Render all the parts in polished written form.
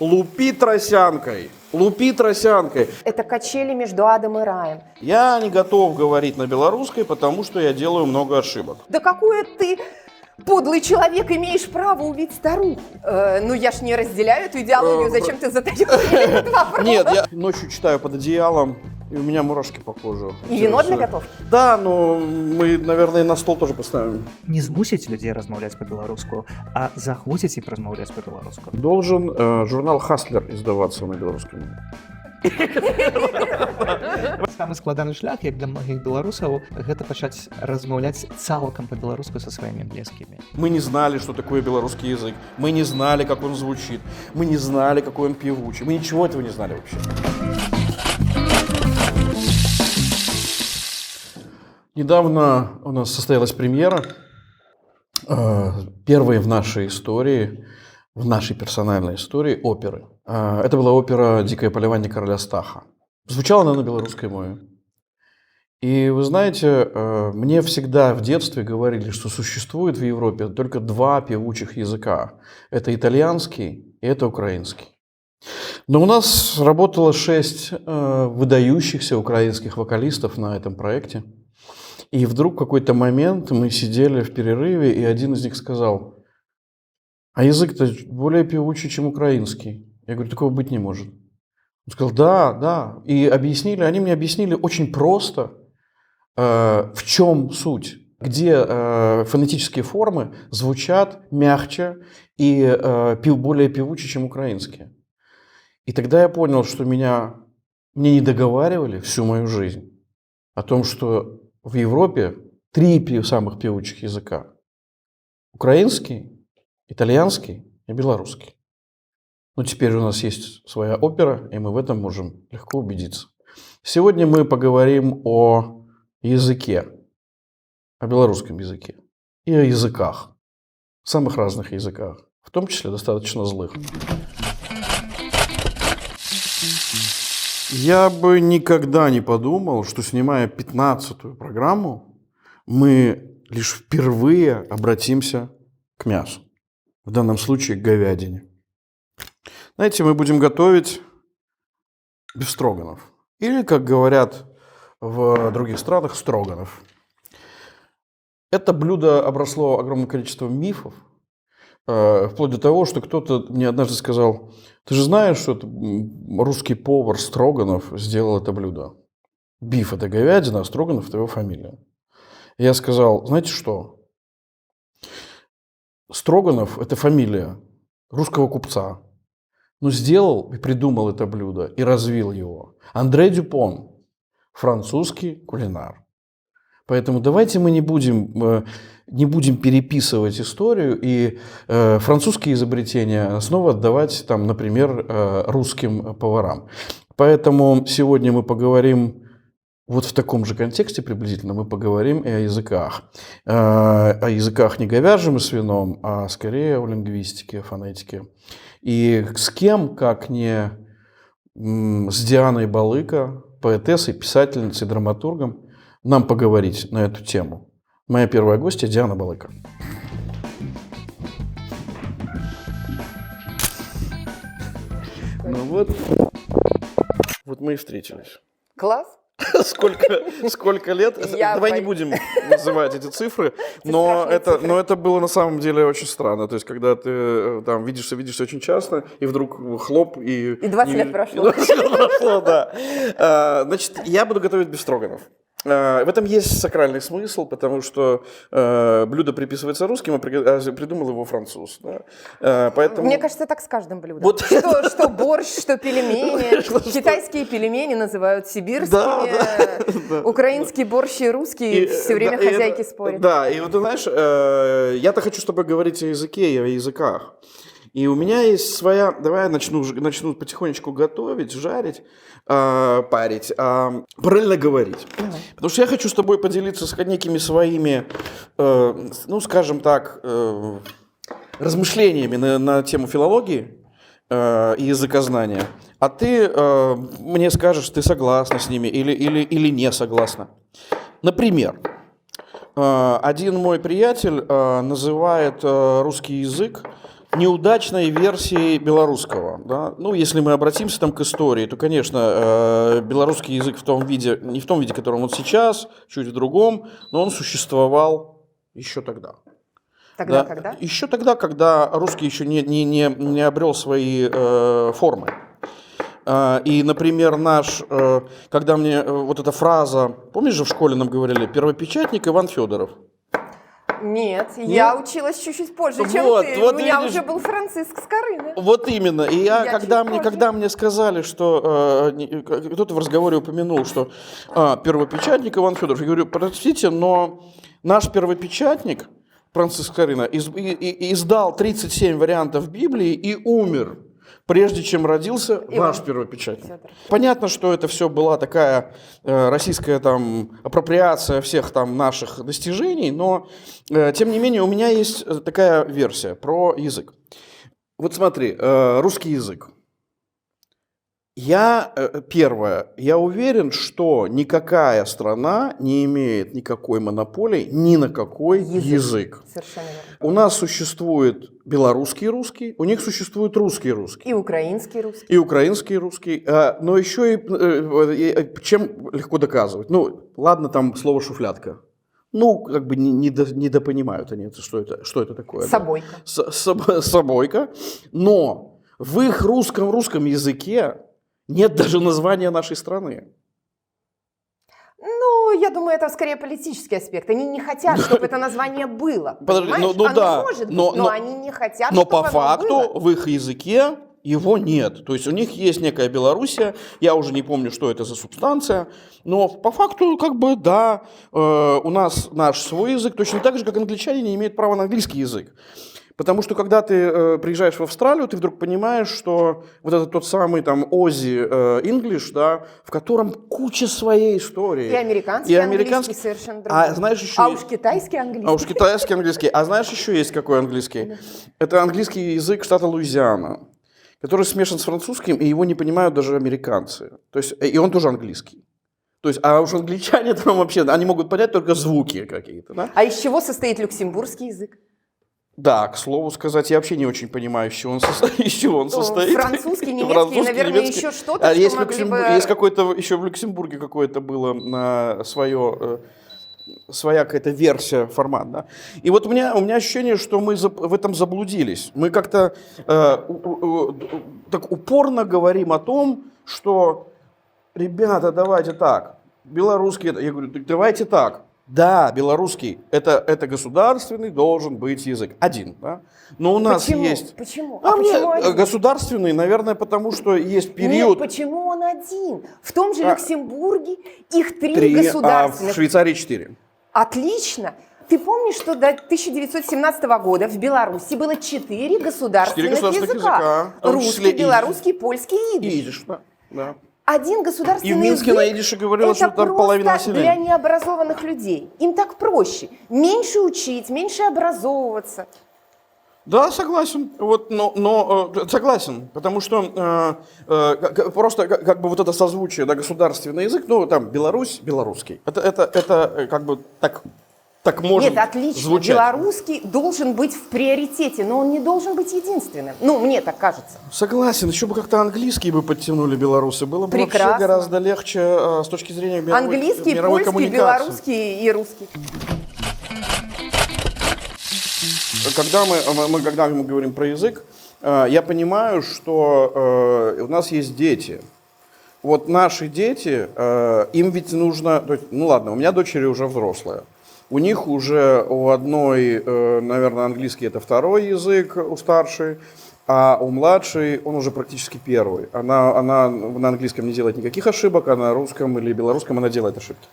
Лупи тросянкой. Лупи тросянкой. Это качели между адом и раем. Я не готов говорить на белорусской, потому что я делаю много ошибок. Да какое ты подлый человек, имеешь право убить старуху. Ну я ж не разделяю эту идеологию, зачем ты задаешь мне этот вопрос? Нет, я ночью читаю под одеялом, и у меня мурашки по коже. И вино для готовки? Да, но мы, наверное, на стол тоже поставим. Не змусіць людзей размаўляць па-беларуску, а захвоціць іх размаўляць па-беларуску. Должен журнал «Хаслер» издаваться на белорусском. Самы складаны шлях, як для многіх беларусаў, гэта пачаць размаўляць цалкам па-беларуску са сваімі блізкімі. Мы не знали, что такое белорусский язык. Мы не знали, как он звучит. Мы не знали, какой он певучий. Мы ничего этого не знали вообще. Недавно у нас состоялась премьера, первой в нашей истории, в нашей персональной истории оперы. Это была опера «Дикое полевание короля Стаха». Звучала она на белорусской мове. И вы знаете, мне всегда в детстве говорили, что существует в Европе только два певучих языка. Это итальянский и это украинский. Но у нас работало 6 выдающихся украинских вокалистов на этом проекте. И вдруг в какой-то момент мы сидели в перерыве, и один из них сказал: а язык-то более певучий, чем украинский. Я говорю, такого быть не может. Он сказал, да. И объяснили, они мне объяснили очень просто, в чем суть. Где фонетические формы звучат мягче и более певуче, чем украинские. И тогда я понял, что мне не договаривали всю мою жизнь о том, что в Европе 3 самых певучих языка. Украинский, итальянский и белорусский. Но теперь у нас есть своя опера, и мы в этом можем легко убедиться. Сегодня мы поговорим о языке, о белорусском языке и о языках, самых разных языках, в том числе достаточно злых. Я бы никогда не подумал, что, снимая 15-ю программу, мы лишь впервые обратимся к мясу. В данном случае к говядине. Знаете, мы будем готовить бефстроганов. Или, как говорят в других странах, строганов. Это блюдо обросло огромным количеством мифов. Вплоть до того, что кто-то мне однажды сказал: ты же знаешь, что это русский повар Строганов сделал это блюдо? Биф – это говядина, а Строганов – это его фамилия. И я сказал: знаете что? Строганов – это фамилия русского купца. Но сделал и придумал это блюдо, и развил его Андре Дюпон, французский кулинар. Поэтому давайте мы не будем переписывать историю и французские изобретения снова отдавать, там, например, русским поварам. Поэтому сегодня мы поговорим вот в таком же контексте приблизительно, мы поговорим и о языках. О языках не говяжьем и свином, а скорее о лингвистике, о фонетике. И с кем, как не с Дианой Балыко, поэтессой, писательницей, драматургом, нам поговорить на эту тему. Моя первая гостья Диана Балыко. Ну вот мы и встретились. Класс. Сколько лет? Давай не будем называть эти цифры, но это было на самом деле очень странно. То есть, когда ты там видишься очень часто, и вдруг хлоп, и 20 лет прошло. 20 лет прошло, да. Значит, я буду готовить бефстроганов. В этом есть сакральный смысл, потому что блюдо приписывается русским, а придумал его француз. Да? Поэтому... Мне кажется, так с каждым блюдом. Вот. Что борщ, что пельмени. Китайские пельмени называют сибирскими. Да. Украинский борщ и русский все время хозяйки спорят. Да, и вот ты знаешь, я-то хочу с тобой говорить о языке и о языках. И у меня есть своя... Давай я начну потихонечку готовить, жарить, парить, параллельно говорить. Потому что я хочу с тобой поделиться с некими своими, ну, скажем так, размышлениями на тему филологии и языкознания. А ты мне скажешь, ты согласна с ними или не согласна. Например, один мой приятель называет русский язык неудачной версией белорусского. Да? Ну, если мы обратимся там к истории, то, конечно, белорусский язык в том виде, не в том виде, в котором он сейчас, чуть в другом, но он существовал еще тогда. Тогда Да? когда? Еще тогда, когда русский еще не обрел свои формы. И, например, когда мне вот эта фраза, помнишь же в школе нам говорили, первопечатник Иван Федоров? Нет, я училась чуть-чуть позже, чем Вот, ты. вот У меня видишь. уже был Франциск Скорына. Вот именно. И когда чуть мне сказали, что кто-то в разговоре упомянул, что первопечатник Иван Федоров, я говорю, простите, но наш первопечатник Франциск Скорына издал 37 вариантов Библии и умер, прежде чем родился ваш первопечатник. Фёдор. Понятно, что это все была такая российская там апроприация всех там наших достижений, но тем не менее у меня есть такая версия про язык. Вот смотри, русский язык. Первое, я уверен, что никакая страна не имеет никакой монополии ни на какой язык. Совершенно верно. У нас существует белорусский русский, у них существует русский русский. И украинский русский. И украинский русский, но еще и чем легко доказывать. Ну, ладно, там слово «шуфлядка». Ну, как бы недопонимают они, что это такое. Собойка. Собойка. Но в их русском языке нет даже названия нашей страны. Ну, я думаю, это скорее политический аспект. Они не хотят, чтобы это название было. Подожди, Понимаешь? ну Оно да, может быть, но но они не хотят, Но чтобы по оно факту было. в их языке его нет. То есть у них есть некая Белоруссия, я уже не помню, что это за субстанция, но по факту, как бы, да, у нас наш свой язык, точно так же, как англичане не имеют права на английский язык. Потому что, когда ты приезжаешь в Австралию, ты вдруг понимаешь, что вот этот тот самый там Aussie English, да, в котором куча своей истории. И американский, английский совершенно другой. А знаешь еще... А уж китайский английский. А уж китайский английский. А знаешь еще есть какой английский? Это английский язык штата Луизиана, который смешан с французским, и его не понимают даже американцы. То есть, и он тоже английский. То есть, а уж англичане там вообще, они могут понять только звуки какие-то. Да? А из чего состоит люксембургский язык? Да, к слову сказать, я вообще не очень понимаю, из чего он состоит. Французский, немецкий, наверное, еще что-то, есть что могли бы... Есть какой-то, еще в Люксембурге какое-то было своя какая-то версия, формат, да. И вот у меня ощущение, что мы в этом заблудились. Мы как-то так упорно говорим о том, что, ребята, давайте так, белорусский, я говорю, давайте так. Да, белорусский это государственный должен быть язык. Один, да? Но у нас Почему? есть... Почему? Почему один? Государственный, наверное, потому что есть период... Нет, почему он один? В том же Люксембурге их три государственных. А в Швейцарии 4. Отлично. Ты помнишь, что до 1917 года в Беларуси было 4 государственных языка? Русский, белорусский, польский и идиш. Идиш, да. Один государственный И в Минске язык на идише говорилось, что там половина просто населения. для необразованных людей. Им так проще. Меньше учить, меньше образовываться. Да, согласен. Вот, но согласен, потому что просто как бы вот это созвучие, да, государственный язык, ну там Беларусь, белорусский. Это как бы так может Нет, отлично. звучать. Белорусский должен быть в приоритете, но он не должен быть единственным. Ну, мне так кажется. Согласен. Еще бы как-то английский бы подтянули белорусы. Было бы Прекрасно. вообще гораздо легче с точки зрения мировой Английский, мировой польский, коммуникации. белорусский и русский. Когда мы говорим про язык, я понимаю, что у нас есть дети. Вот наши дети, им ведь нужно... Ну ладно, у меня дочери уже взрослая. У них уже у одной, наверное, английский это второй язык у старшей, а у младшей он уже практически первый. Она на английском не делает никаких ошибок, а на русском или белорусском она делает ошибки.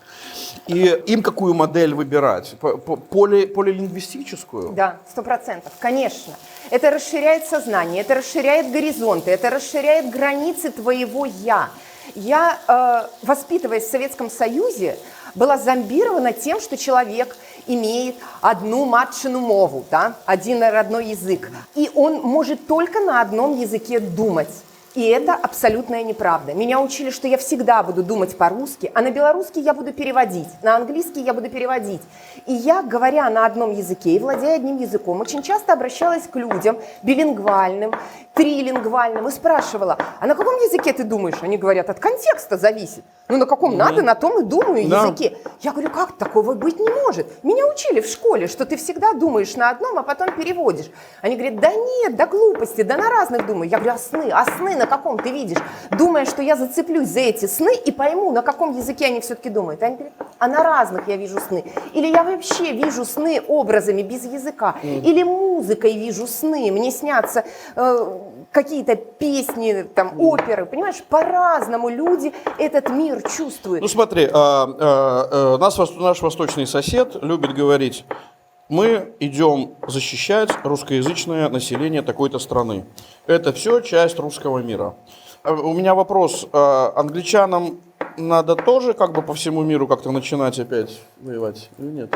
И им какую модель выбирать? Полилингвистическую? Да, 100%, конечно. Это расширяет сознание, это расширяет горизонты, это расширяет границы твоего «я». Я, воспитываясь в Советском Союзе, была зомбирована тем, что человек имеет одну матчину мову, да, один родной язык. И он может только на одном языке думать. И это абсолютная неправда. Меня учили, что я всегда буду думать по-русски, а на белорусский я буду переводить, на английский я буду переводить. И я, говоря на одном языке и владея одним языком, очень часто обращалась к людям билингвальным, трилингвальным и спрашивала, а на каком языке ты думаешь? Они говорят, от контекста зависит. Ну, на каком надо, на том и думаю языке. Я говорю, как такого быть не может? Меня учили в школе, что ты всегда думаешь на одном, а потом переводишь. Они говорят, да нет, да глупости, да на разных думаю. Я говорю, а сны на каком ты видишь? Думая, что я зацеплюсь за эти сны и пойму, на каком языке они все-таки думают. Они говорят, а на разных я вижу сны. Или я вообще вижу сны образами без языка. Или музыкой вижу сны. Мне снятся какие-то песни, там, оперы. Понимаешь, по-разному люди этот мир чувствуют. Ну смотри, наш восточный сосед любит говорить, мы идем защищать русскоязычное население такой-то страны. Это все часть русского мира. У меня вопрос, англичанам надо тоже как бы по всему миру как-то начинать опять воевать или нет?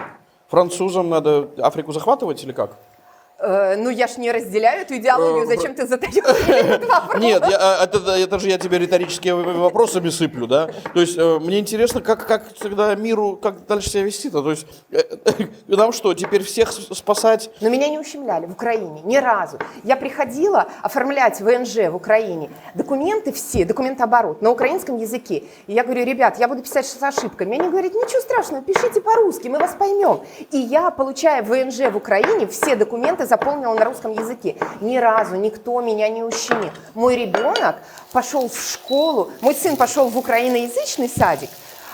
Французам надо Африку захватывать или как? Ну, я ж не разделяю эту идеологию, зачем ты задаешь этот вопрос? Нет, это же я тебе риторические вопросами сыплю, да? То есть мне интересно, как тогда миру, как дальше себя вести-то? То есть нам что, теперь всех спасать? Но меня не ущемляли в Украине ни разу. Я приходила оформлять ВНЖ в Украине, документы все, документооборот на украинском языке. И я говорю, ребят, я буду писать с ошибками. Они говорят, ничего страшного, пишите по-русски, мы вас поймем. И я, получая ВНЖ в Украине, все документы заполнила на русском языке. Ни разу никто меня не ущемил. Мой ребенок пошел в школу, мой сын пошел в украиноязычный садик,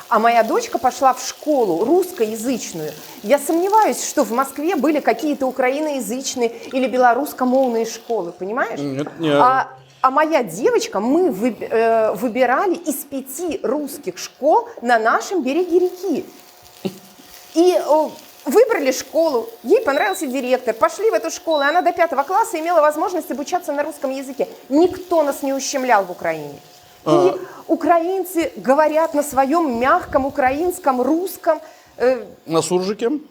а моя дочка пошла в школу русскоязычную. Я сомневаюсь, что в Москве были какие-то украиноязычные или белорусско-мовные школы, понимаешь? Нет. А моя девочка, мы выбирали из 5 русских школ на нашем береге реки. И выбрали школу, ей понравился директор, пошли в эту школу, и она до 5 класса имела возможность обучаться на русском языке. Никто нас не ущемлял в Украине. И украинцы говорят на своем мягком украинском, русском. На суржике? Нет,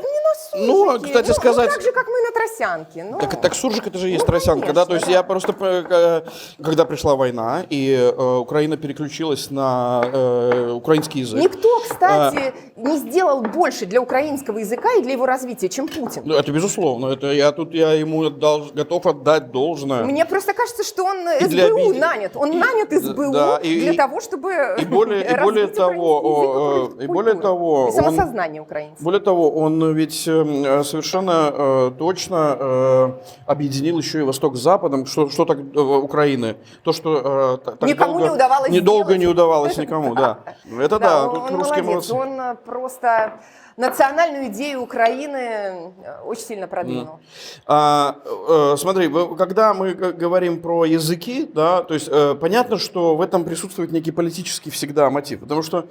не на суржике. Ну, кстати сказать... так же, как мы на тросянке. Так суржик это же есть тросянка, да? То есть я просто, когда пришла война, и Украина переключилась на украинский язык. Никто, кстати, не сделал больше для украинского языка и для его развития, чем Путин. Ну, это безусловно. Это я ему готов отдать должное. Мне просто кажется, что он СБУ нанят. Он нанят СБУ для того, чтобы более того, самосознание украинцев. Более того, он ведь совершенно точно объединил еще и Восток с Западом, что так Украины. То, что так никому не удавалось недолго не удавалось никому, да. Это да, тут русские молодцы. Он просто национальную идею Украины очень сильно продвинул. Смотри, когда мы говорим про языки, да, то есть понятно, что в этом присутствует некий политический всегда мотив, потому что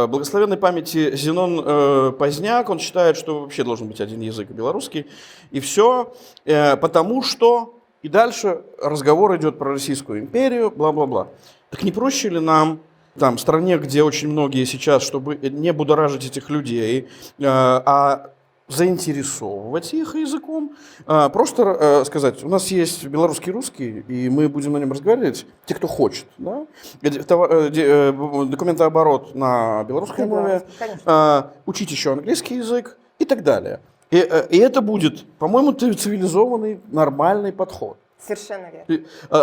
благословенной памяти Зенон Поздняк, он считает, что вообще должен быть один язык, белорусский, и все, потому что и дальше разговор идет про Российскую империю, бла-бла-бла. Так не проще ли нам в стране, где очень многие сейчас, чтобы не будоражить этих людей, а заинтересовывать их языком, просто сказать, у нас есть белорусский русский, и мы будем на нем разговаривать, те, кто хочет. Да? Документооборот на белорусской мове, учить еще английский язык и так далее. И это будет, по-моему, цивилизованный, нормальный подход. Совершенно верно.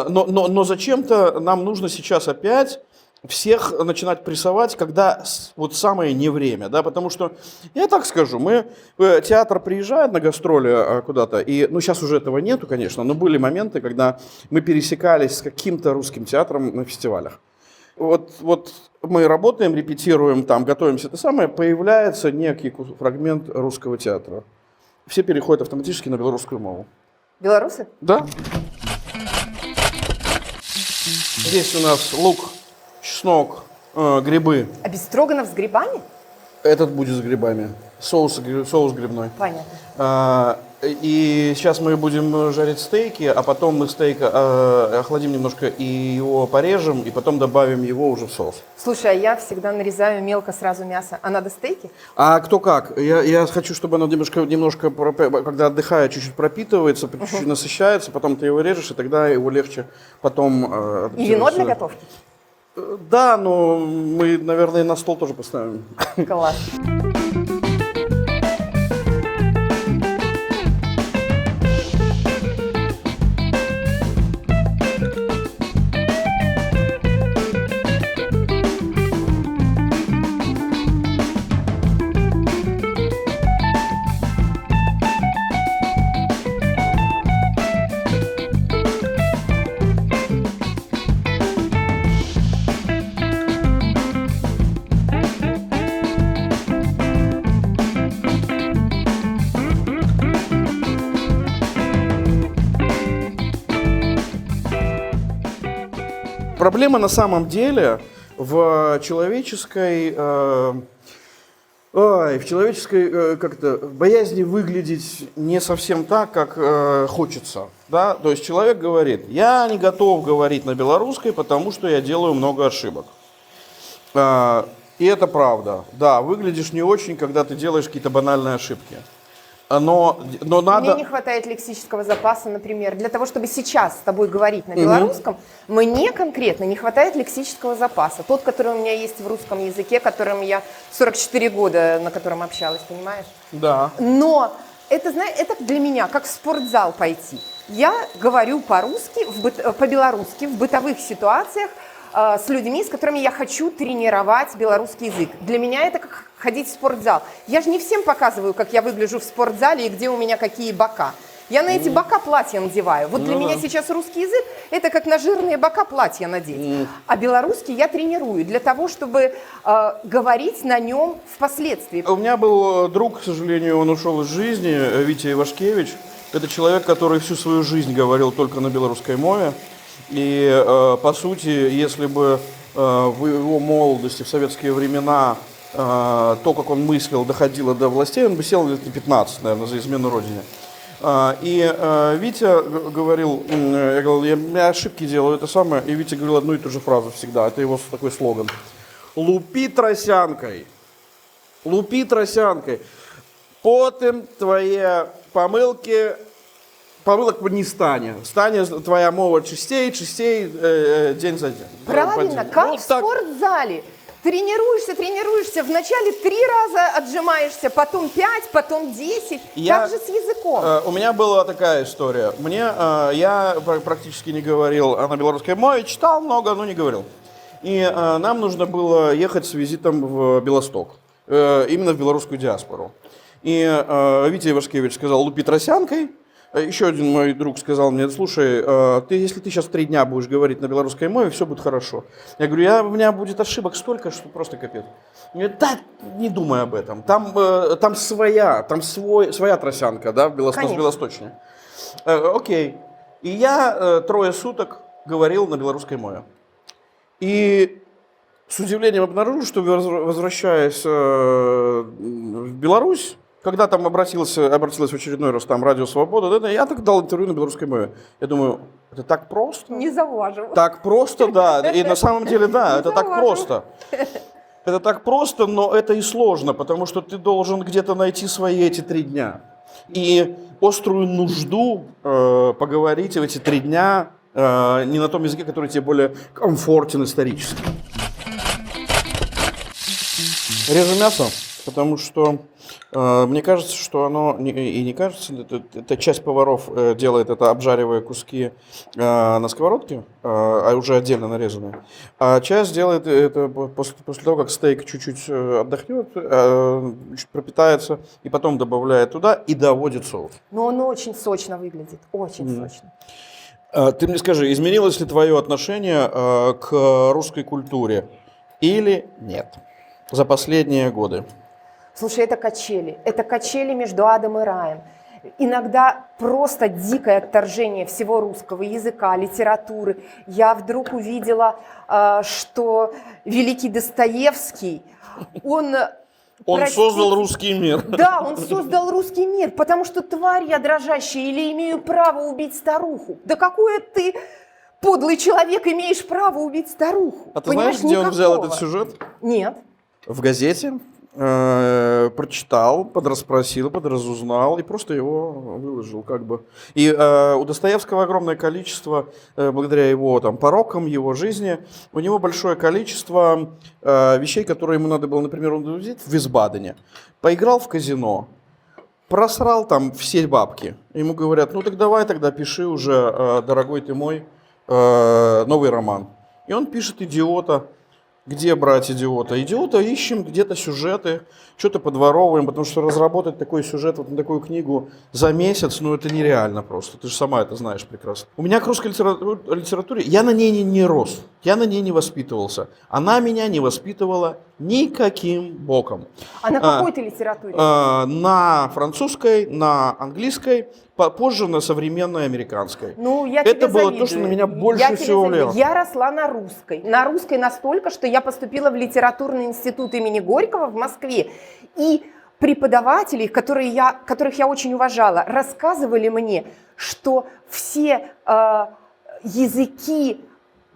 Но зачем-то нам нужно сейчас опять всех начинать прессовать, когда вот самое не время, да, потому что, я так скажу, театр приезжает на гастроли куда-то, и, сейчас уже этого нету, конечно, но были моменты, когда мы пересекались с каким-то русским театром на фестивалях. Вот мы работаем, репетируем, там, готовимся, появляется некий фрагмент русского театра. Все переходят автоматически на белорусскую мову. Белорусы? Да. Здесь у нас лук, чеснок, грибы. А бестроганов с грибами? Этот будет с грибами. Соус грибной. Понятно. И сейчас мы будем жарить стейки, а потом мы стейк охладим немножко и его порежем, и потом добавим его уже в соус. Слушай, а я всегда нарезаю мелко сразу мясо. А надо стейки? А кто как? Я хочу, чтобы оно немножко, когда отдыхает, чуть-чуть пропитывается, чуть-чуть насыщается, потом ты его режешь, и тогда его легче потом... И вино для готовки? Да, но мы, наверное, на стол тоже поставим. Класс. Проблема на самом деле в человеческой, как-то боязни выглядеть не совсем так, как хочется. Да? То есть человек говорит, я не готов говорить на белорусской, потому что я делаю много ошибок. И это правда. Да, выглядишь не очень, когда ты делаешь какие-то банальные ошибки. Но надо... Мне не хватает лексического запаса, например. Для того, чтобы сейчас с тобой говорить на белорусском, мне конкретно не хватает лексического запаса. Тот, который у меня есть в русском языке, которым я 44 года, на котором общалась, понимаешь? Да. Но это, знаешь, это для меня как в спортзал пойти. Я говорю по-русски, по-белорусски в бытовых ситуациях с людьми, с которыми я хочу тренировать белорусский язык. Для меня это как ходить в спортзал. Я же не всем показываю, как я выгляжу в спортзале и где у меня какие бока. Я на эти бока платья надеваю. Вот для меня сейчас русский язык – это как на жирные бока платья надеть. А белорусский я тренирую для того, чтобы говорить на нем впоследствии. У меня был друг, к сожалению, он ушел из жизни, Витя Ивашкевич. Это человек, который всю свою жизнь говорил только на белорусской мове. И, по сути, если бы в его молодости, в советские времена, то, как он мыслил, доходило до властей, он бы сел лет на 15, наверное, за измену родине. И Витя говорил, я говорил, я ошибки делаю, это самое, и Витя говорил одну и ту же фразу всегда, это его такой слоган. Лупи тросянкой, потом твои помылки... Помылок не стане. Стане твоя мова чистей, день за день. Правильно, как в спортзале. Тренируешься, вначале 3 раза отжимаешься, потом 5, потом 10. Так же с языком. У меня была такая история. Я практически не говорил на белорусской мове, читал много, но не говорил. И нам нужно было ехать с визитом в Белосток, именно в белорусскую диаспору. И Витя Ивашкевич сказал, лупи тросянкой. Еще один мой друг сказал мне, слушай, если ты сейчас 3 дня будешь говорить на белорусской мове, все будет хорошо. Я говорю, у меня будет ошибок столько, что просто капец. Он говорит, да, не думай об этом. Там своя тросянка, да, с Белосточной. Окей. И я 3 суток говорил на белорусской мове. И с удивлением обнаружил, что возвращаясь в Беларусь, когда там обратилась в очередной раз там Радио Свобода, я так дал интервью на белорусской мове. Я думаю, это так просто? Не заважу. Так просто, да. И на самом деле, да, это так просто. Это так просто, но это и сложно, потому что ты должен где-то найти свои эти 3 дня. И острую нужду поговорить в эти 3 дня не на том языке, который тебе более комфортен исторически. Режу мясо, потому что мне кажется, что оно, и не кажется, это часть поваров делает это, обжаривая куски на сковородке, а уже отдельно нарезанные. А часть делает это после того, как стейк чуть-чуть отдохнет, чуть пропитается, и потом добавляет туда и доводит соус. Но оно очень сочно выглядит, очень сочно. Ты мне скажи, изменилось ли твое отношение к русской культуре или нет за последние годы? Слушай, это качели между адом и раем. Иногда просто дикое отторжение всего русского языка, литературы. Я вдруг увидела, что великий Достоевский, он Он простите, создал русский мир. Да, он создал русский мир, потому что тварь я дрожащая или имею право убить старуху? Да какое ты, подлый человек, имеешь право убить старуху? А ты знаешь, где он взял этот сюжет? Нет. В газете. Прочитал, подрасспросил, подразузнал и просто его выложил как бы. И у Достоевского огромное количество, благодаря его там порокам, его жизни, у него большое количество вещей, которые ему надо было, например, он в Висбадене. Поиграл в казино, просрал там все бабки. Ему говорят, ну так давай тогда пиши уже, дорогой ты мой, новый роман. И он пишет «Идиота». Где брать идиота? Идиота ищем, где-то сюжеты, что-то подворовываем, потому что разработать такой сюжет, вот на такую книгу за месяц, ну это нереально просто. Ты же сама это знаешь прекрасно. У меня к русской литературе, я на ней не рос, я на ней не воспитывался. Она меня не воспитывала никаким боком. А на какой ты литературе? На французской, на английской, позже на современной американской. Ну, я Это тебе было завидую. то, что на меня больше Я тебе всего завидую. влияло. Я росла на русской. На русской настолько, что я поступила в литературный институт имени Горького в Москве. И преподаватели, которых я очень уважала, рассказывали мне, что все языки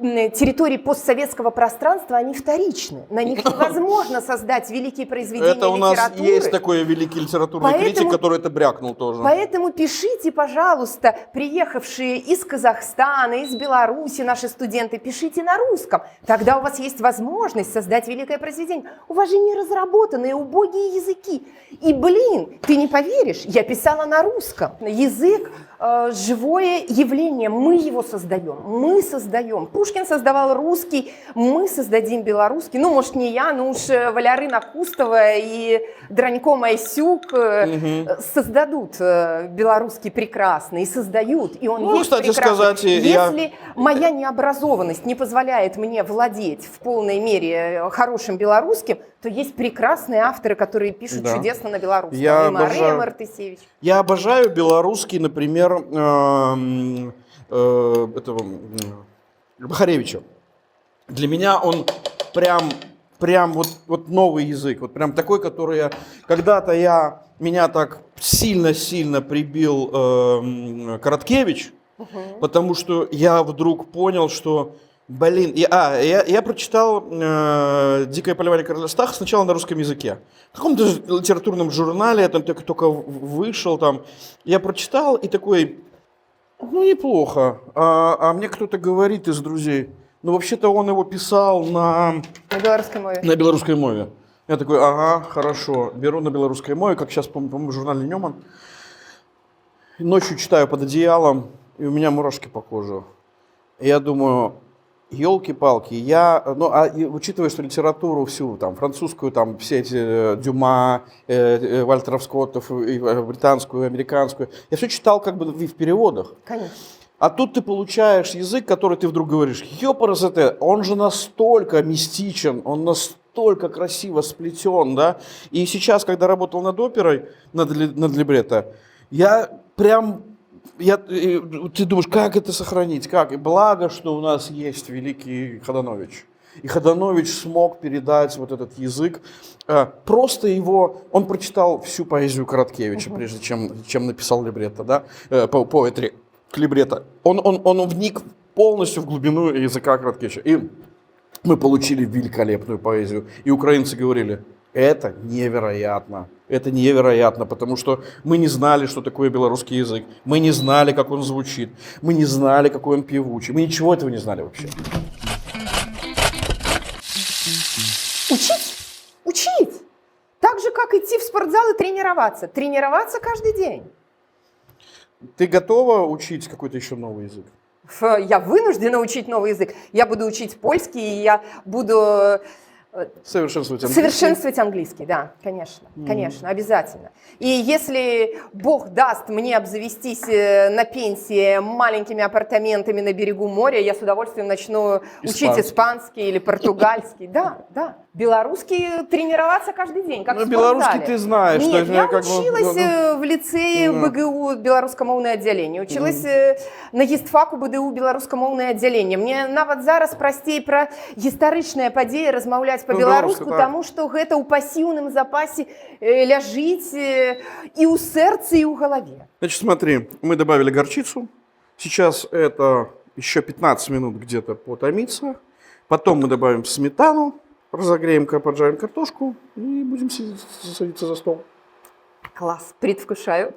территории постсоветского пространства, они вторичны. На них невозможно создать великие произведения Это у нас литературы. есть такой великий литературный критик, который это брякнул тоже. Поэтому пишите, пожалуйста, приехавшие из Казахстана, из Беларуси, наши студенты, пишите на русском. Тогда у вас есть возможность создать великое произведение. У вас же не разработанные убогие языки. И, блин, ты не поверишь, я писала на русском. Язык живое явление, мы его создаем, мы создаем. Пушкин создавал русский, мы создадим белорусский. Ну, может, не я, но уж Валярина Кустова и Дранько Майсюк создадут белорусский прекрасный, и создают, и он есть кстати прекрасный. сказать, Если моя необразованность не позволяет мне владеть в полной мере хорошим белорусским, то есть прекрасные авторы, которые пишут чудесно на белорусском. Я и Мария обожаю. Мартысевич. Я обожаю белорусский, например, этого Бахаревича. Для меня он прям вот новый язык, вот прям такой, который когда-то меня так сильно прибил Короткевич, потому что я вдруг понял, что блин, я прочитал «Дикое полевание короля Стаха» сначала на русском языке. В каком-то литературном журнале, я там только вышел, там, я прочитал и такой, ну неплохо. А мне кто-то говорит из друзей, ну вообще-то он его писал на белорусской мове. На белорусской мове. Я такой, ага, хорошо, беру на белорусской мове, как сейчас, по-моему, в журнале «Неман». Ночью читаю под одеялом, и у меня мурашки по коже. И я думаю, елки-палки, учитывая, что литературу всю, там, французскую, там, все эти Дюма, Вальтеров Скоттов, и британскую, и американскую, я все читал как бы в переводах. Конечно. А тут ты получаешь язык, который ты вдруг говоришь, ёпарасоте, он же настолько мистичен, он настолько красиво сплетен, да. И сейчас, когда работал над оперой, над либретто, ты думаешь, как это сохранить, как? И благо, что у нас есть великий Ходанович. И Ходанович смог передать вот этот язык. Просто он прочитал всю поэзию Короткевича, прежде чем написал либретто, да, поэтри либретто. Он вник полностью в глубину языка Короткевича. И мы получили великолепную поэзию. И украинцы говорили, это невероятно, потому что мы не знали, что такое белорусский язык, мы не знали, как он звучит, мы не знали, какой он певучий, мы ничего этого не знали вообще. Учить! Так же, как идти в спортзал и тренироваться. Тренироваться каждый день. Ты готова учить какой-то еще новый язык? Я вынуждена учить новый язык. Я буду учить польский, и я буду совершенствовать английский, да, конечно, конечно, обязательно. И если Бог даст мне обзавестись на пенсии маленькими апартаментами на берегу моря, я с удовольствием начну учить испанский или португальский. Да. Белорусский тренироваться каждый день, как в спортзале. Белорусский ты знаешь. Нет, что я училась в лицее БГУ белорусскомовное отделение, училась на гістфаку БДУ беларускамоўнае отделение. Мне нават зараз простей про историчные подеи размаўлять по-беларуску, так. тому што гэта ў пасіўным запасе ляжыць і ў сэрцы, і ў галаве. Значит, смотри, мы добавили горчицу. Сейчас это еще 15 минут где-то потомится. Потом мы добавим сметану, разогреем, поджарим картошку и будем садиться за стол. Класс, предвкушаю.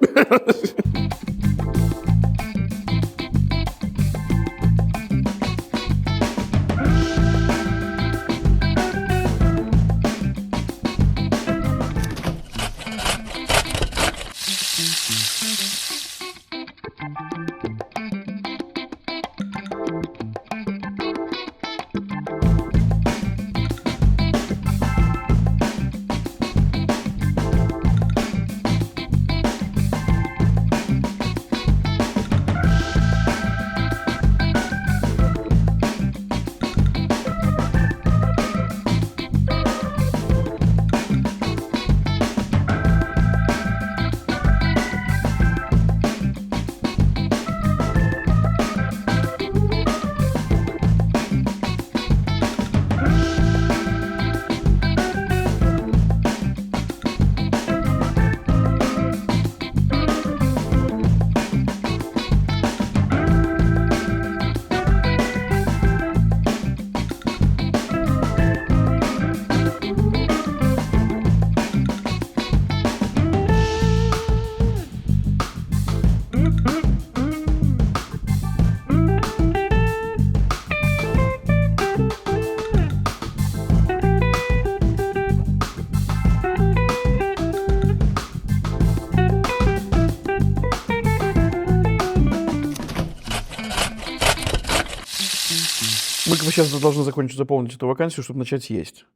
Мы сейчас должны закончить заполнить эту вакансию, чтобы начать есть.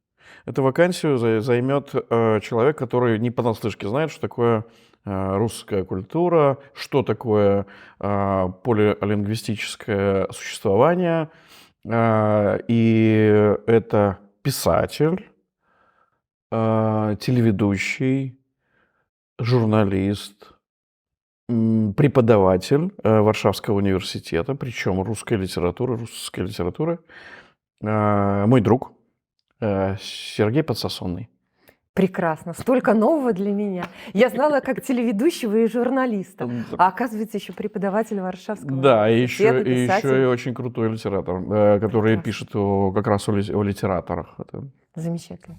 Эту вакансию займет человек, который не понаслышке знает, что такое русская культура, что такое полилингвистическое существование. И это писатель, телеведущий, журналист, преподаватель Варшавского университета, причем русской литературы, мой друг Сергей Подсосонный. Прекрасно. Столько нового для меня. Я знала как телеведущего и журналиста, а оказывается еще преподаватель Варшавского Да, и университета, еще писатель. и очень крутой литератор, который пишет как раз о литераторах. Это... Замечательно.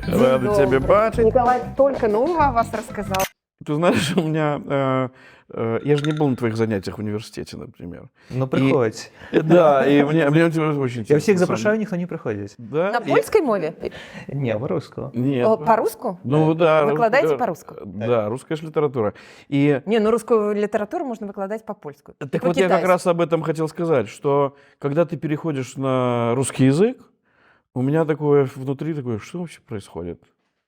Рада тебя бачить. Николай столько нового о вас рассказал. Ты знаешь, у меня... Я же не был на твоих занятиях в университете, например. Ну, приходь. Да, и мне очень интересно. Я всех запрошаю, никто не приходит. Да? На польской мове? Не, по-русски. Нет. По-русски? Ну да. Выкладаете по-русски? Да, русская же литература. И... Не, ну русскую литературу можно выкладать по-польски. Так вот я как раз об этом хотел сказать, что когда ты переходишь на русский язык, у меня такое внутри такое, что вообще происходит?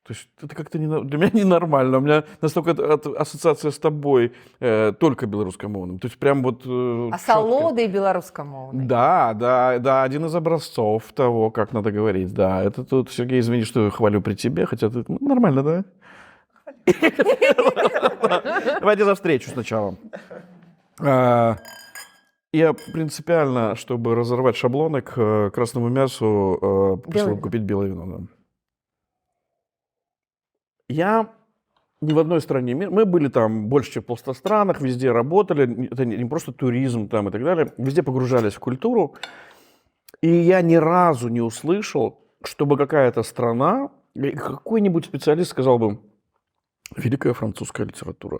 То есть это как-то для меня ненормально. У меня настолько ассоциация с тобой только белорусскомовным. То есть прям вот... А солодой белорусскомовной. Да, один из образцов того, как надо говорить. Да, это тут, Сергей, извини, что хвалю при тебе, хотя ты нормально, да? Давайте за встречу сначала. Я принципиально, чтобы разорвать шаблоны к красному мясу, пошел купить белое вино. Да. Я ни в одной стране мира, мы были там больше, чем в 100 странах, везде работали, это не просто туризм там и так далее, везде погружались в культуру, и я ни разу не услышал, чтобы какая-то страна, какой-нибудь специалист сказал бы, великая французская литература.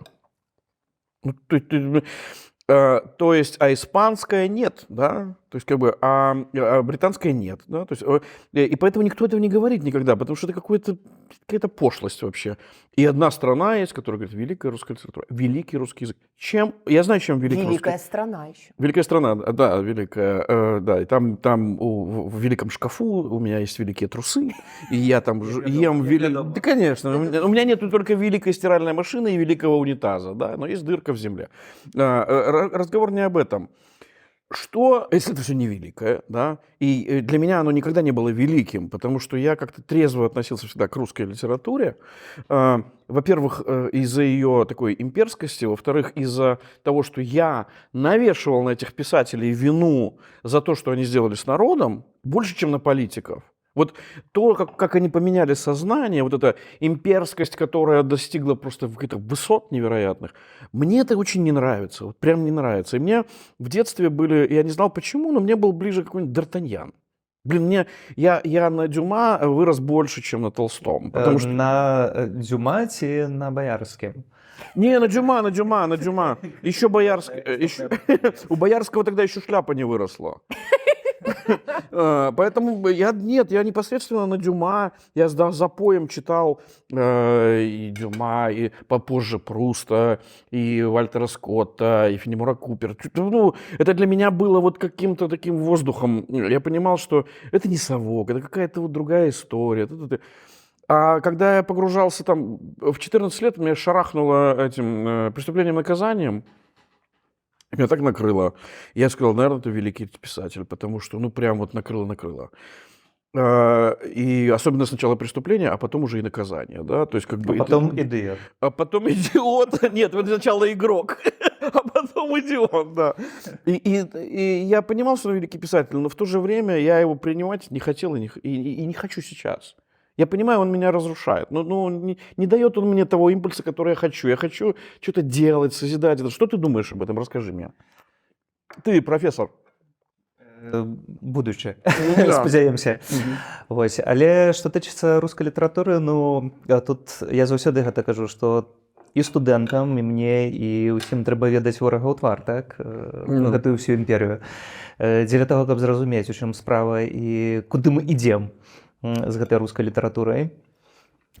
То есть, а испанская нет, да, то есть, как бы, а британская нет, да, то есть, и поэтому никто этого не говорит никогда, потому что это какая-то пошлость вообще. И одна страна есть, которая говорит, великая русская литература, великий русский язык. Чем, я знаю, чем великая Великая страна еще. Великая страна, да, великая, да, и там в великом шкафу у меня есть великие трусы, и я там ем да, конечно, у меня нет только великой стиральной машины и великого унитаза, да, но есть дырка в земле. Разговор не об этом. Что, если это все не великое, да? И для меня оно никогда не было великим, потому что я как-то трезво относился всегда к русской литературе. Во-первых, из-за ее такой имперскости, во-вторых, из-за того, что я навешивал на этих писателей вину за то, что они сделали с народом, больше, чем на политиков. Вот то, как они поменяли сознание, вот эта имперскость, которая достигла просто каких-то высот невероятных, мне это очень не нравится, вот прям не нравится. И мне в детстве были, я не знал почему, но мне был ближе какой-нибудь Д'Артаньян. Блин, я на Дюма вырос больше, чем на Толстом. Потому что... На Дюма ці на Боярскім? Не, на Дюма. Еще Боярский. У Боярского тогда еще шляпа не выросла. Поэтому я непосредственно на Дюма, я с запоем читал и Дюма, и попозже Пруста, и Вальтера Скотта, и Фенемора Купера. Ну, это для меня было вот каким-то таким воздухом. Я понимал, что это не совок, это какая-то вот другая история. А когда я погружался там в 14 лет, меня шарахнуло этим преступлением наказанием. Меня так накрыло. Я сказал, наверное, это великий писатель, потому что, ну, прям вот накрыло. И особенно сначала преступление, а потом уже и наказание, да, то есть как бы... А потом идиот. А потом идиот. Нет, вот сначала игрок, а потом идиот, да. И я понимал, что он великий писатель, но в то же время я его принимать не хотел и не хочу сейчас. Я понимаю, он меня разрушает, но не дает он мне того импульса, который я хочу. Я хочу что-то делать, созидать. Что ты думаешь об этом? Расскажи мне. Ты профессор. Будучи, Да. спадзяемся. Вось. Але што тычыцца рускай літаратуры, ну, тут я заўсёды гэта кажу, што і студэнтам, і мне, і ўсім трэба ведаць ворага ў твар, так? Гэтую ўсю імперію. Дзеля таго, каб зразумець, у чым справа і куды мы ідзем з гэтай рускай літаратурай,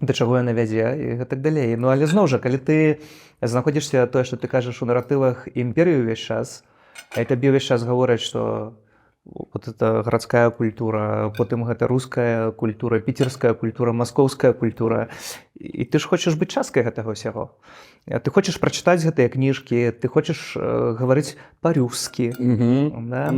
да чаго яна вядзе і гэтак далей. Ну, але зноў жа, калі ты знаходзішся тое, што ты кажаш у наратывах імперыі ўвесь час, а табе ўвесь час гавораць, што вот это гарадская культура, потым гэта руская культура, піцерская культура, маскоўская культура. І ты ж хочаш быць часткай гэтага ўсяго. Ты хочаш прачытаць гэтыя кніжкі, ты хочаш гаварыць па-рускі. Да?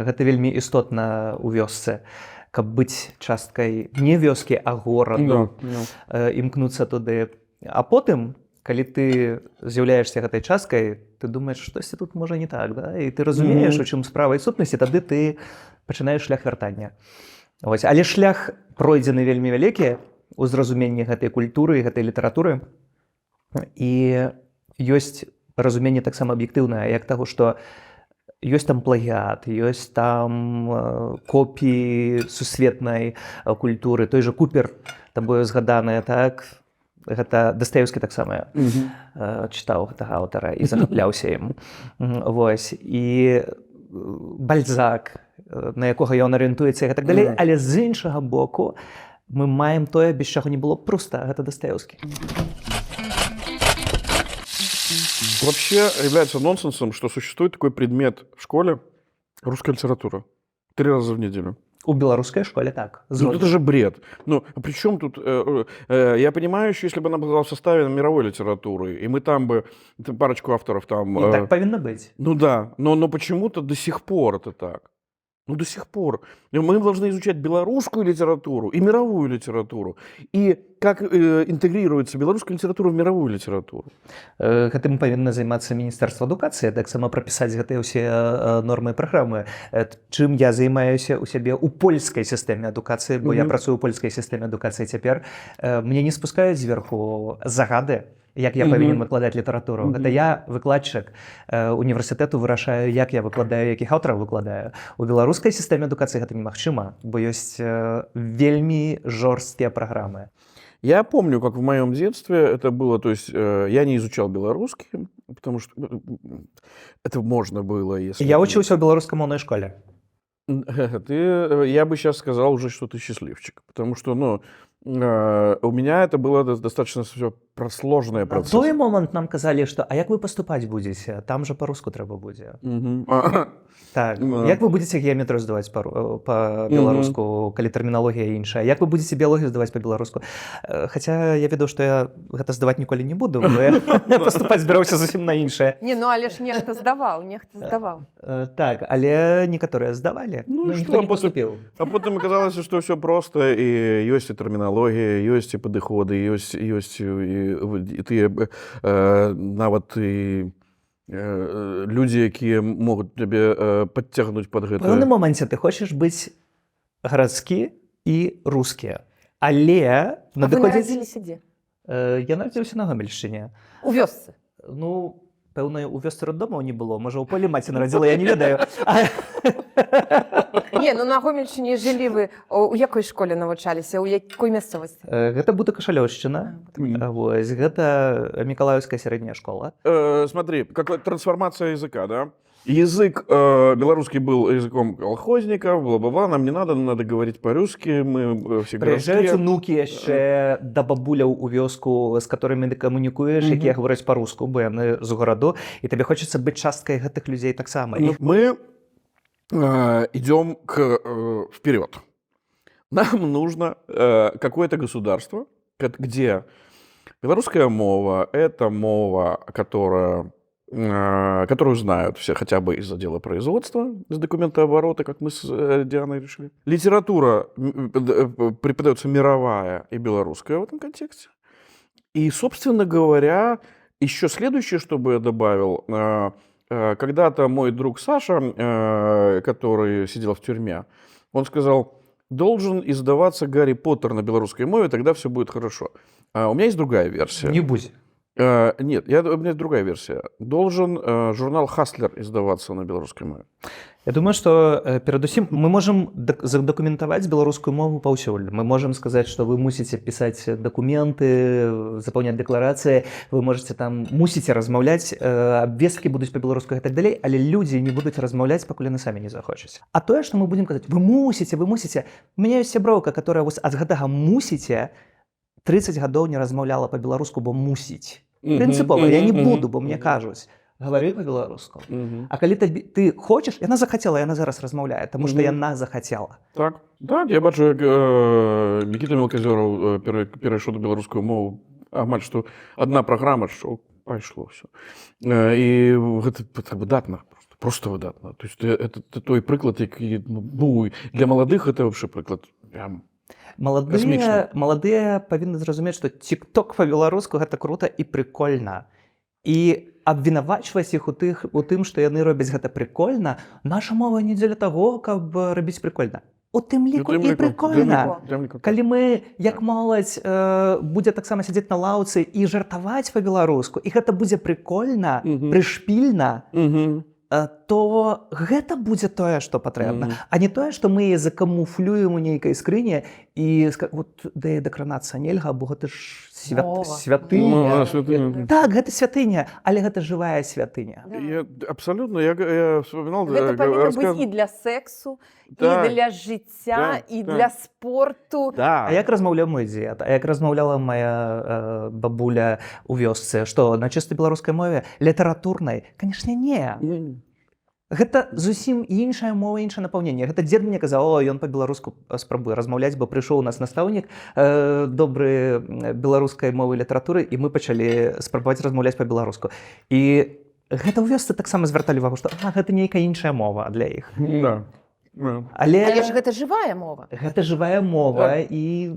Гэта вельмі істотна ў вёсцы. Каб быць часткай не вёскі, а гораду, імкнуцца туды. А потым, калі ты з'яўляешся гэтай часткай, ты думаеш, штосьці тут можа не так, да? І ты разумееш, у чым справа і сутнасць, і тады ты пачынаеш шлях вяртання. Вось. Але шлях пройдзены вельмі вялікі ў зразуменні гэтай культуры і гэтай літаратуры. І ёсць разуменне таксама аб'ектыўнае, як таго, што ёсць там плагіат, ёсць там копіі сусветнай культуры. Той жа Купер, табою згаданае, так? Гэта Дастаеўскі таксама чытаў гэтага аўтара і захапляўся ім. Вось. І Бальзак, на якога ён арыентуецца і гэтак далей. Але з іншага боку мы маем тое, без чаго не было проста. Гэта Дастаеўскі. Вообще является нонсенсом, что существует такой предмет в школе русская литература. 3 раза в неделю. У беларускай школе так. Ну, это же бред. Ну, а при чем тут... я понимаю, что если бы она была в составе мировой литературы, и мы там бы... парочку авторов там... И так повинно быть. Ну да, но почему-то до сих пор это так. Ну, до сих пор. Мы должны изучать белорусскую литературу и мировую литературу. И как интегрируется белорусская литература в мировую литературу. Гэтым павінна займацца Міністэрства адукацыі, таксама прапісаць гэтыя ўсе нормы і праграмы. Чым я займаюся ў сябе ў польскай сістэме адукацыі, бо я працую ў польскай сістэме адукацыі цяпер. Мне не спускаюць зверху загады, як я павінен выкладаць літаратуру. Гэта я, выкладчык універсітэту, вырашаю, як я выкладаю, якіх аўтараў выкладаю. У беларускай сістэме адукацыі гэта немагчыма, бо ёсць вельмі жорсткія праграмы. Я помню, как в моем детстве это было, то есть я не изучал белорусский, потому что это можно было, если... Я учился в белорусскомовной школе. Я бы сейчас сказал уже, что ты счастливчик, потому что, у меня это было достаточно все про сложные На той процессы. момент нам казалі, што а як вы паступаць будзеце? Там жа па-руску трэба будзе. Мгм. Так, Да. як вы будзеце геаметрыю здаваць па-беларуску, калі тэрміналогія іншая? Як вы будзеце біялогію здаваць па-беларуску? Хаця я ведаў, што я гэта здаваць ніколі не буду, бо я паступаць збіраўся зусім на іншае. Не, ну але ж нехта здаваў, нехта здаваў. Так, але некаторыя здавалі. Ну, Ну, што, ніхто не а потым- паступіў. А потым аказалася, што ўсё проста і ёсць і тэрміналогія, ёсць і падыходы, ёсць і тыя нават і людзі, якія могуць табе падцягнуць пад У пэўным гэта. моменце ты хочаш быць гарадскі і рускі. Але А вы надыходзіць... нарадзіліся дзе? Я нарадзіўся на Гомельшчыне. У вёсцы. Ну, пэўна, у вёсцы роддомаў не было. Можа, у полі маці нарадзіла, я не ведаю. Не, ну на Гомельшчыне жылі вы. У якой школе навучаліся? У якой мясцовасці? Гэта Будка-Кашалёўшчына. Вось, гэта Мікалаеўская сярэдняя школа. Смотри, как трансформация языка, да? Язык белорусский был языком колхозников, бла-бла-бла, нам не надо, нам надо говорить по-русски, мы все Прыязджаюць городские. унукі яшчэ да бабуляў у вёску, з которымі ты камунікуеш, якія гавораць па-руску, бо яны з гораду, і табе хочацца быць часткай гэтых людзей таксама. Ну, мы идем вперед. Нам нужно какое-то государство, где белорусская мова – это мова, которую знают все хотя бы из отдела производства, из документооборота, как мы с Дианой решили. Литература преподается мировая и белорусская в этом контексте. И, собственно говоря, еще следующее, что бы я добавил, когда-то мой друг Саша, который сидел в тюрьме, он сказал, должен издаваться Гарри Поттер на белорусской мове, тогда все будет хорошо. У меня есть другая версия. Не будзе. Нет, у меня есть другая версия. Должен журнал «Хаслер» издаваться на белорусской мове. Я думаю, што перадусім мы можам задакументаваць беларускую мову паўсюль. Мы можам сказаць, што вы мусіце пісаць дакументы, запаўняць дэкларацыі, вы можаце там мусіце размаўляць, абвесткі будуць па-беларуску і так далей, але людзі не будуць размаўляць, пакуль яны самі не захочуць. А тое, што мы будзем казаць, вы мусіце. У мяне ёсць сяброўка, которая вось ад гэтага мусіце 30 гадоў не размаўляла па-беларуску, бо мусіць. Прынцыпова, я не буду, бо мне кажуць. Гавары па-беларуску. А калі ты хочаш, яна захацела, яна зараз размаўляе, таму што яна захацела. Так, я бачу, як Мікіта Мелказёраў перайшоў на беларускую мову, амаль што адна праграма, што пайшло ўсё. І гэта выдатна, просто выдатна. То есть это той прыклад, які, ну, для маладых это вообще прыклад прям касмічны. Маладыя павінны зразумець, што TikTok па-беларуску гэта крута і прыкольна. І абвінавачваць іх у тым, што яны робяць гэта прыкольна, наша мова не дзеля таго, каб рабіць прыкольна. У тым ліку і прыкольна. Калі мы, як моладзь, будзе таксама сядзець на лаўцы і жартаваць па-беларуску, і гэта будзе прыкольна, прышпільна, то гэта будзе тое, што патрэбна. А не тое, што мы закамуфлюем у нейкай скрыне і вот да дакранацца нельга, бо гэта ж святыня. Так, гэта святыня, але гэта жывая святыня. Абсолютно, я вспоминал... Гэта павінна быць і для сексу, і для жыцця, і для спорту. А як размаўляў мой дзед? А як размаўляла моя бабуля у вёсцы? Што, на чыста беларускай мове? Літаратурнай? Канешне, не. Гэта зусім іншая мова, іншае напаўненне. Гэта дзед мне казаў, ён па-беларуску спрабуе размаўляць, бо прыйшоў у нас настаўнік добры беларускай мовы і літаратуры, і мы пачалі спрабаваць размаўляць па-беларуску. І гэта ў вёсцы таксама звярталі увагу, што гэта нейкая іншая мова для іх. Але ж гэта жывая мова. Гэта жывая мова і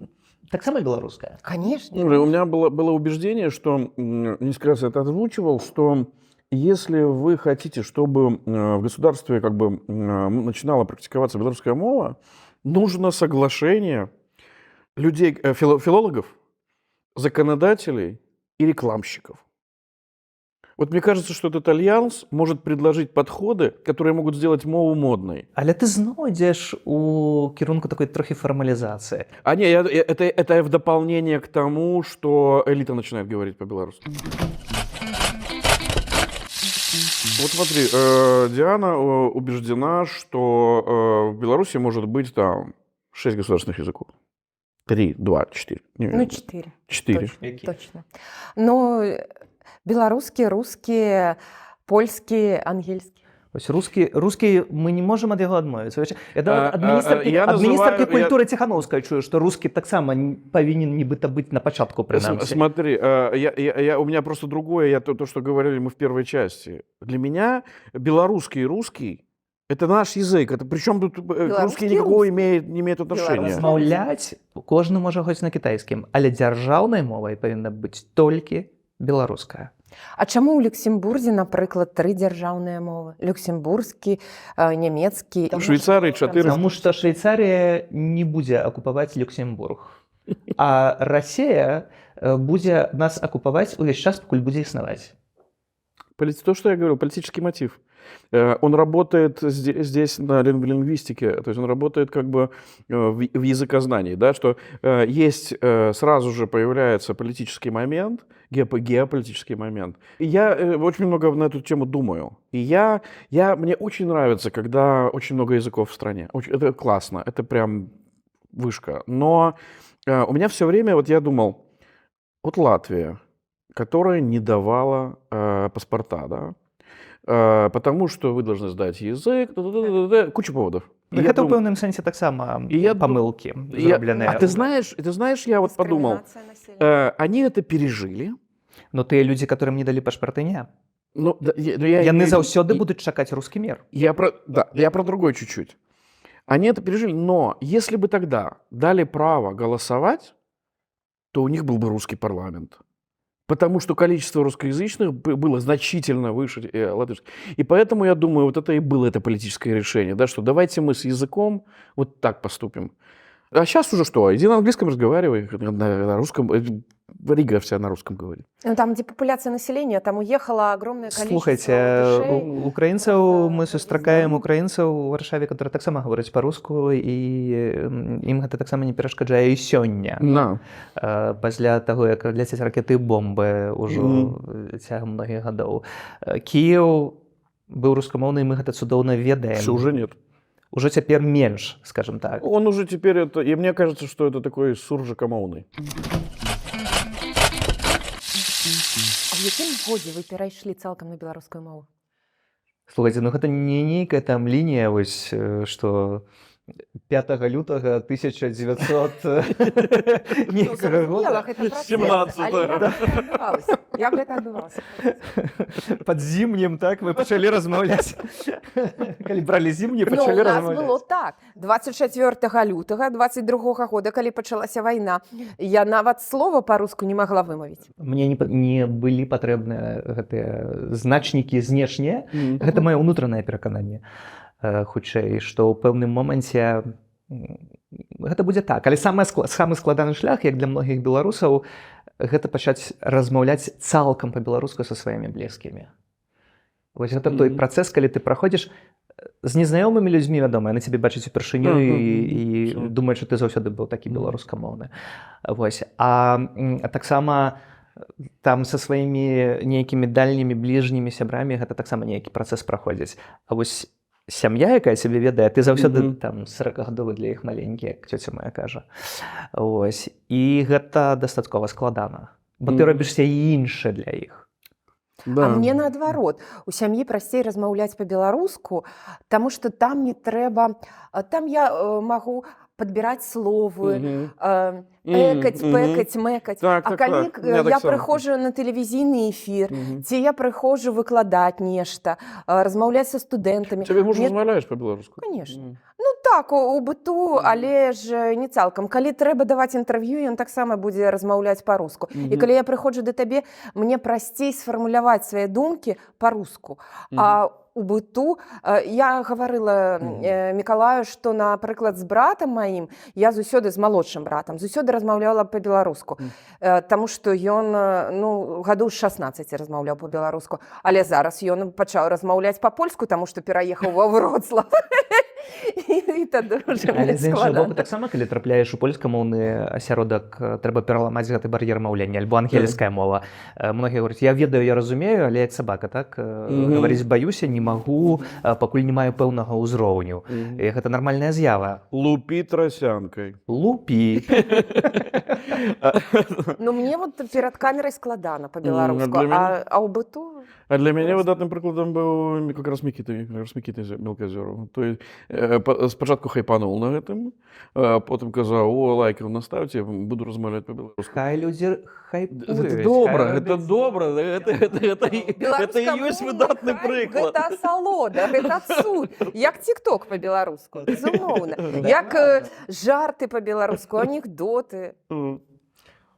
таксама беларуская. Конечно. У меня было убеждение, что, несколько раз это озвучивал, что если вы хотите, чтобы в государстве как бы начинала практиковаться белорусская мова, нужно соглашение людей, филологов, законодателей и рекламщиков. Вот мне кажется, что этот альянс может предложить подходы, которые могут сделать мову модной. Але ты зноў ідзеш у кірунку такой трохи формализации. А не, это в дополнение к тому, что элита начинает говорить по-белорусски. Вот смотри, Диана убеждена, что в Беларуси может быть там 6 государственных языков. 3, 2, 4. Ну, 4. 4. Точно. Ну, беларускі, рускі, польскі, ангельскі. Ось рускі мы не можам ад яго адмовіцца. я Адміністраркі называю- культуры Ціхановскай чую, што рускі таксама павінен нібыта быць на пачатку прынамсі. Смотри, у меня просто другое, то, что говорили мы в первой части. Для меня белорусский и русский – это наш язык. Это, причем тут русский никакого не имеет отношения. Размаўляць кожны можа хоць на кітайскім, але дзяржаўнай мовай павінна быць толькі беларуская. А чаму ў Люксембурзе, напрыклад, 3 дзяржаўныя мовы? Люксембургскі, нямецкі... В Швейцарии 4. Таму што Швейцарія не будзе акупаваць Люксембург. А Расія будзе нас акупаваць увесь час, пакуль будзе існаваць. То, что я говорил, политический мотив. Он работает здесь в лингвистике, то есть он работает как бы в языкознании, да, что есть сразу же появляется политический момент, геополитический момент. И я очень много на эту тему думаю. И мне очень нравится, когда очень много языков в стране. Это классно, это прям вышка. Но у меня все время, вот я думал, вот Латвия, которая не давала паспорта, да, потому что вы должны сдать язык, куча поводов. Гэта ў пэўным сэнсе таксама памылкі зробленыя. А ты знаешь, я вот подумал, они это пережили. Но тыя людзі, которым не далі пашпарты, не. Яны заўсёды будуць чакаць рускі мір. Я про другое чуть-чуть. Они это пережили, но если бы тогда дали право голосовать, то у них был бы русский парламент. Потому что количество русскоязычных было значительно выше латышского. И поэтому, я думаю, вот это и было это политическое решение, да, что давайте мы с языком вот так поступим. А сейчас уже что? Иди на английском разговаривай, на русском. Рига вся на русском говорит. Ну, там, где популяция населения, там уехало огромное количество Слухайте, латышей. украінцаў мы сустракаем украінцаў у Варшаве, которые таксама гавораць па-руску, і ім гэта таксама не перашкаджае і сёння. Да. Пасля таго, як ляцяць ракеты і бомбы ўжо цягам многіх гадоў. Кіеў быў рускамоўны, і мы гэта цудоўна ведаем. Все уже нет. Уже цяпер менш, скажем так. Он уже теперь это... И мне кажется, что это такой суржикомовный. А в якім годзе вы перайшлі цалкам на беларускую мову? Слухайте, ну гэта не нейкая там лінія, вось, што 5 лютага 1900 нейкага года. 17-го. Як гэта адбывалася? Пад зімнім, так, мы пачалі размаўляць. Калі бралі зімні, пачалі У нас размаўляць. было так. 24 лютага 22 года, калі пачалася вайна, я нават слова па-руску не магла вымавіць. Мне не былі патрэбныя гэтыя значнікі знешнія. Гэта маё ўнутранае перакананне. Хутчэй, што ў пэўным моманце гэта будзе так. Але самы складаны шлях, як для многіх беларусаў, гэта пачаць размаўляць цалкам па-беларуску са сваімі блізкімі. Вось гэта той працэс, калі ты праходзіш з незнаёмымі людзьмі, вядома, яны цябе бачаць упершыню і думаюць, што ты заўсёды быў такі беларускамоўны. Вось. А таксама там са сваімі нейкімі дальнімі, бліжнімі сябрамі гэта таксама нейкі працэс праходзіць. А вось сям'я, якая сябе ведае, ты заўсёды там 40гадовы для іх маленькі, як цёця моя кажа. Ось. І гэта дастаткова складана. Бо ты робішся іншы для іх. Да. А мне наадварот, у сям'і прасцей размаўляць па-беларуску, таму што там не трэба, там я магу падбіраць словы, экаць, пэкаць, мэкаць. Так, А так, калі так. Я я так само. прыходжу на тэлевізійны эфір, ці я прыходжу выкладаць нешта, размаўляць са студэнтамі. Тебе муж Мне- размаўляешь по-беларуску? Конечно. Ну так, у быту, але ж не цалкам. Калі трэба даваць інтэрв'ю, ён таксама будзе размаўляць па-руску. І калі я прыходжу да табе, мне прасцей сфармуляваць свае думкі па-руску. А у быту я гаварыла Мікалаю, што, напрыклад, з братам маім, я зусёды з малодшым братам, зусёды размаўляла па-беларуску. Таму што ён, гадоў з 16 размаўляў па-беларуску. Але зараз ён пачаў размаўляць па-польску, таму што пераехаў ва Вроцлав. І тады ўжо Але мне з іншага боку, складана. таксама, калі трапляеш у польскамоўны асяродак, трэба пераламаць гэты бар'ер маўлення, альбо ангельская мова. Многія говоряць, я ведаю, я разумею, але як сабака, так? Гаварыць баюся, не магу, пакуль не маю пэўнага ўзроўню. І гэта нармальная з'ява. Лупи тросянкой. Лупі. Ну мне вот перад камерай складана па-беларуску, для мяне- а ў быту А для меня выдатным прикладом был как раз Микита Мелкозеров. То есть спочатку хайпанул на гэтым, потым казаў, о, лайкаў наставьте, буду размаўляць по-беларуску. Хай людзі хайпуюць. Это добра, это добра, это і ёсць выдатны прыклад. Гэта асалода, гэта цуд. Як тик-ток па-беларуску, безумоўна. Як жарты па-беларуску, анекдоты.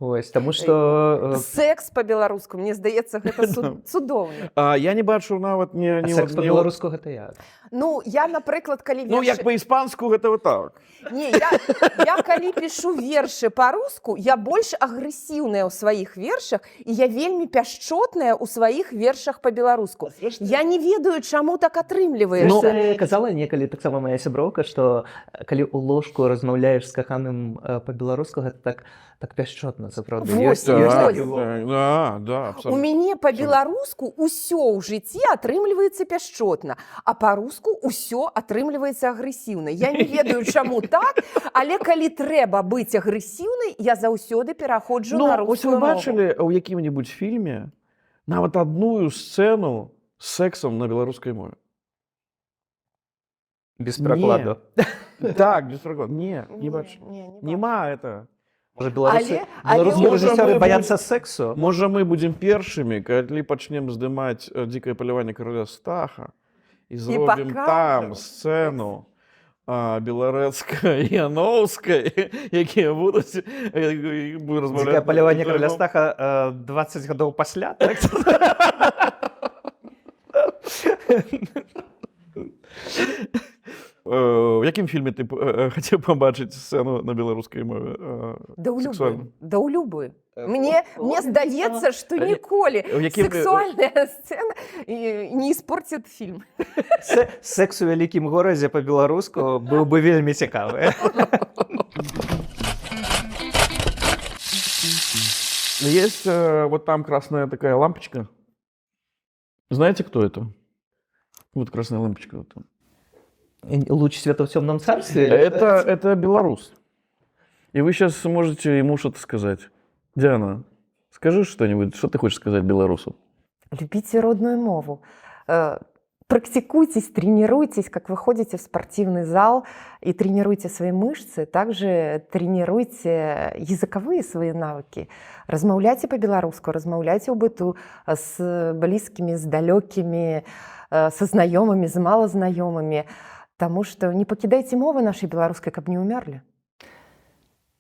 Ось, таму што... Секс па-беларуску, мне здаецца, гэта цудоўна. Я не бачу нават не Секс па-беларуску гэта як? Ну, я, напрыклад, калі Ну, як па-іспанску, гэта вот так. Не, я калі пішу вершы па-руску, я больш агрэсіўная ў сваіх вершах, і я вельмі пяшчотная ў сваіх вершах па-беларуску. Я не ведаю, чаму так атрымліваешся. Казала некалі таксама моя сяброўка, што калі ў ложку размаўляеш з каханым па-беларуску, гэта так пяшчотна, сапраўды. Вось, Да, У абсолютно. мяне па-беларуску ўсё ў жыцці атрымліваецца пяшчотна, а па-руску ўсё атрымліваецца агрэсіўна. Я не ведаю, чаму так, але калі трэба быць агрэсіўнай, я заўсёды пераходжу на Ну, ось рускую вы мову. бачылі ў якім-небудзь фільме нават адную сцэну з сэксам на беларускай мове? Без перакладу. Так, без перакладу. Не бачу. Не Нема это. Можа, беларускія можа, рэжысёры мы баяцца сексу? Можа, мы будзем першымі, калі пачнем здымаць дзікае паляванне караля Стаха і зробім там пакажам. сцэну беларэцкай, яноўскай, якія будуць размаўляць. Дзікае паляванне караля Стаха 20 гадоў пасля, так? В якім фільме ты хацеў пабачыць сцэну на беларускай мове? Да ў сексуальную? любы. Да ў любы. Мне здаецца, што ніколі якім- сексуальная сцэна не испортит фільм. Секс у вялікім горадзе па-беларуску быў бы вельмі цікавы. Есть вот там красная такая лампочка. Знаете, кто это? Вот красная лампочка. Вот там. Луч света в темном царстве? Это белорус. И вы сейчас можете ему что-то сказать. Диана, скажи что-нибудь, что ты хочешь сказать белорусу? Любите родную мову. Практикуйтесь, тренируйтесь, как вы ходите в спортивный зал и тренируйте свои мышцы, также тренируйте языковые свои навыки. Размаўляйте по-беларуску, размаўляйте ў быту с близкими, с далёкімі, со знаёмымі, з малазнаёмымі, таму што не пакідайце мовы нашай беларускай, каб не ўмерлі.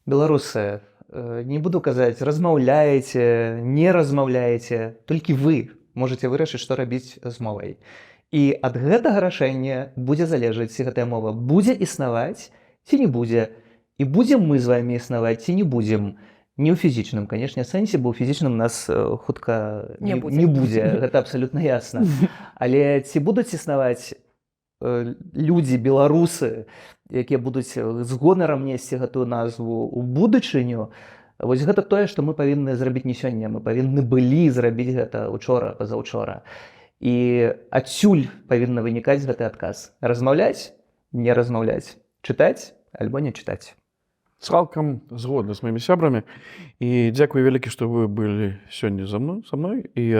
Беларусы, не буду казаць, размаўляеце, не размаўляеце, толькі вы можете вырашыць, што рабіць з мовай. І ад гэтага рашэння будзе залежаць, ці гэтая мова будзе існаваць, ці не будзе. І будзем мы з вамі існаваць, ці не будзем. Не ў фізічным, канешне, сэнсе, бо ў фізічным нас хутка не будзе. Гэта абсалютна ясна. Але ці будуць існаваць людзі, беларусы, якія будуць з гонарам несці гэтую назву ў будучыню, вось гэта тое, што мы павінны зрабіць не сёння. Мы павінны былі зрабіць гэта учора, пазаўчора. І адсюль павінна вынікаць гэты адказ. Размаўляць, не размаўляць, чытаць альбо не чытаць. Цалкам згодны з маімі сябрамі. І дзякуй вялікі, што вы былі сёння са мной. І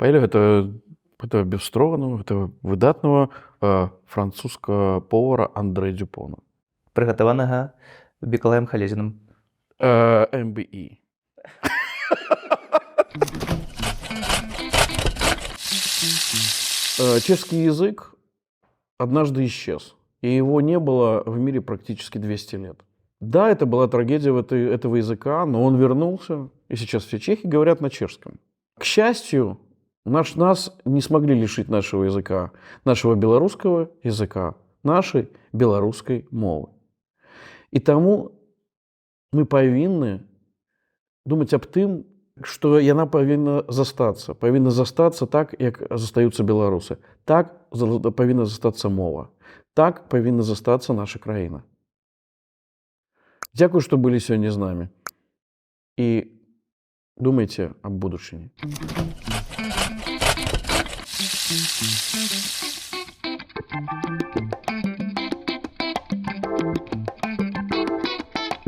паелі гэта бесстроганого, гэта выдатнага французскага повара Андре Дюпона. Прыгатаванага Мікалаем Халезіным. МБИ. Чешский язык однажды исчез, и его не было в мире практически 200 лет. Да, это была трагедия этого языка, но он вернулся, и сейчас все чехи говорят на чешском. К счастью, нас не смогли лишить нашего языка, нашего белорусского языка, нашей белорусской мовы. И тому мы павінны думаць аб тым, што яна павінна застацца так, як застаюцца беларусы. Так павінна застацца мова. Так павінна застацца наша краіна. Дзякуй, што былі сёння з намі. І думайце аб будучыні.